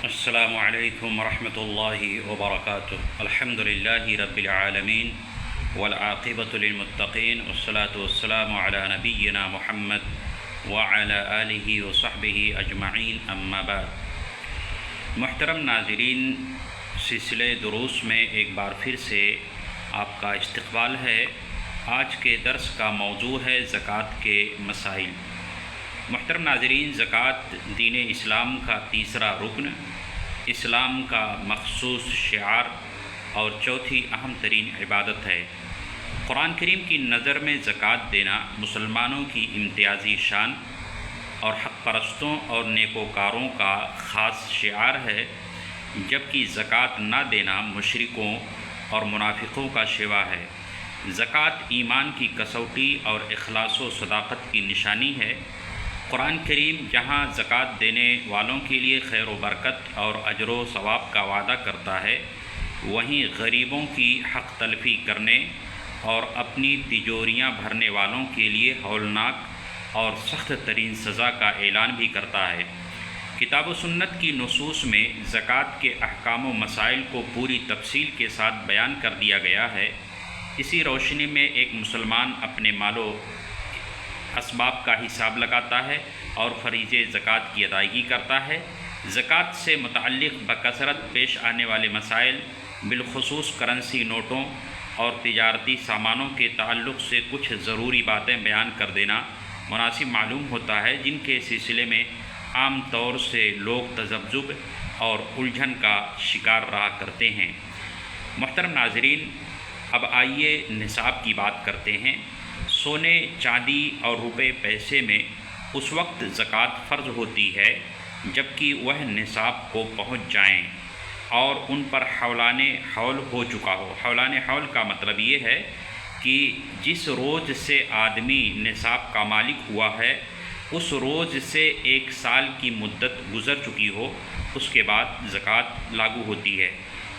السلام علیکم ورحمۃ اللہ وبرکاتہ۔ الحمد للہ رب العالمین والعاقبۃ للمتقین والصلاۃ والسلام علی نبینا محمد وعلی آلہ وصحبہ اجمعین، اما بعد۔ محترم ناظرین، سلسلہ دروس میں ایک بار پھر سے آپ کا استقبال ہے۔ آج کے درس کا موضوع ہے زکوٰۃ کے مسائل۔ محترم ناظرین، زکوٰۃ دین اسلام کا تیسرا رکن، اسلام کا مخصوص شعار اور چوتھی اہم ترین عبادت ہے۔ قرآن کریم کی نظر میں زکوٰۃ دینا مسلمانوں کی امتیازی شان اور حق پرستوں اور نیکوکاروں کا خاص شعار ہے، جبکہ زکوٰۃ نہ دینا مشرکوں اور منافقوں کا شیوا ہے۔ زکوٰۃ ایمان کی کسوٹی اور اخلاص و صداقت کی نشانی ہے۔ قرآن کریم جہاں زکوٰۃ دینے والوں کے لیے خیر و برکت اور اجر و ثواب کا وعدہ کرتا ہے، وہیں غریبوں کی حق تلفی کرنے اور اپنی تجوریاں بھرنے والوں کے لیے ہولناک اور سخت ترین سزا کا اعلان بھی کرتا ہے۔ کتاب و سنت کی نصوص میں زکوٰۃ کے احکام و مسائل کو پوری تفصیل کے ساتھ بیان کر دیا گیا ہے۔ اسی روشنی میں ایک مسلمان اپنے مال و اسباب کا حساب لگاتا ہے اور فریضہ زکوٰۃ کی ادائیگی کرتا ہے۔ زکوٰۃ سے متعلق بکثرت پیش آنے والے مسائل، بالخصوص کرنسی نوٹوں اور تجارتی سامانوں کے تعلق سے کچھ ضروری باتیں بیان کر دینا مناسب معلوم ہوتا ہے، جن کے سلسلے میں عام طور سے لوگ تذبذب اور الجھن کا شکار رہا کرتے ہیں۔ محترم ناظرین، اب آئیے نصاب کی بات کرتے ہیں۔ سونے، چاندی اور روپے پیسے میں اس وقت زکوٰۃ فرض ہوتی ہے جبکہ وہ نصاب کو پہنچ جائیں اور ان پر حولان حول ہو چکا ہو۔ حولان حول کا مطلب یہ ہے کہ جس روز سے آدمی نصاب کا مالک ہوا ہے، اس روز سے 1 سال کی مدت گزر چکی ہو، اس کے بعد زکوٰۃ لاگو ہوتی ہے۔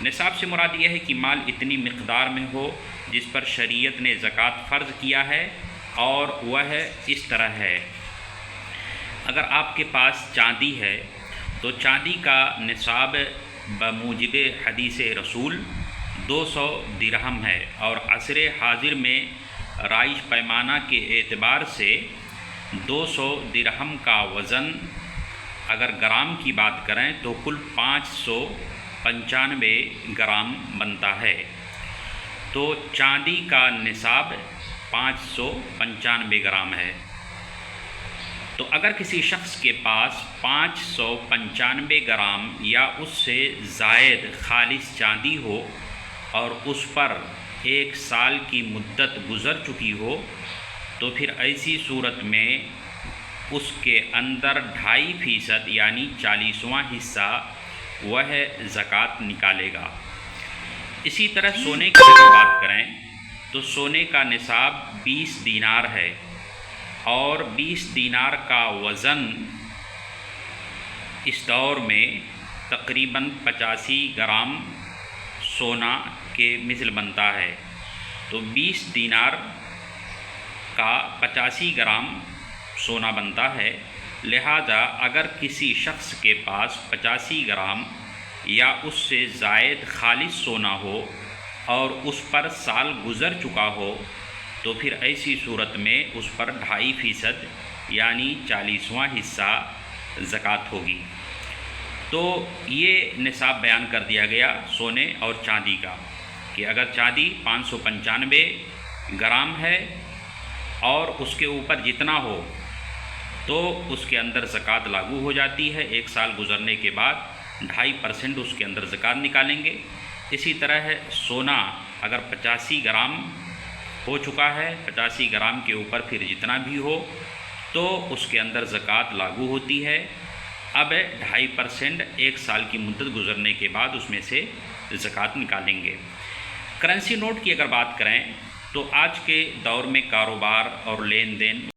نصاب سے مراد یہ ہے کہ مال اتنی مقدار میں ہو جس پر شریعت نے زکوٰۃ فرض کیا ہے، اور وہ اس طرح ہے۔ اگر آپ کے پاس چاندی ہے تو چاندی کا نصاب بموجب حدیث رسول 200 درہم ہے، اور عصر حاضر میں رائج پیمانہ کے اعتبار سے 200 درہم کا وزن اگر گرام کی بات کریں تو کل 595 گرام بنتا ہے۔ تو چاندی کا نصاب 595 گرام ہے۔ تو اگر کسی شخص کے پاس 595 گرام یا اس سے زائد خالص چاندی ہو اور اس پر 1 سال کی مدت گزر چکی ہو، تو پھر ایسی صورت میں اس کے اندر 2.5% یعنی 40واں حصہ وہ زکوٰۃ نکالے گا۔ اسی طرح سونے کی اگر بات کریں تو سونے کا نصاب 20 دینار ہے، اور 20 دینار کا وزن اس دور میں تقریباً 85 گرام سونا کے مثل بنتا ہے۔ تو 20 دینار کا 85 گرام سونا بنتا ہے۔ لہذا اگر کسی شخص کے پاس 85 گرام یا اس سے زائد خالص سونا ہو اور اس پر سال گزر چکا ہو، تو پھر ایسی صورت میں اس پر 2.5% یعنی 40واں حصہ زکوٰۃ ہوگی۔ تو یہ نصاب بیان کر دیا گیا سونے اور چاندی کا، کہ اگر چاندی 595 گرام ہے اور اس کے اوپر جتنا ہو تو اس کے اندر زکوٰۃ لاگو ہو جاتی ہے۔ 1 سال گزرنے کے بعد 2.5% اس کے اندر زکوٰۃ نکالیں گے۔ اسی طرح سونا اگر 85 گرام ہو چکا ہے، 85 گرام کے اوپر پھر جتنا بھی ہو، تو اس کے اندر زکوٰۃ لاگو ہوتی ہے۔ اب 2.5% 1 سال کی مدت گزرنے کے بعد اس میں سے زکوٰۃ نکالیں گے۔ کرنسی نوٹ کی اگر بات کریں تو آج کے دور میں کاروبار اور لین دین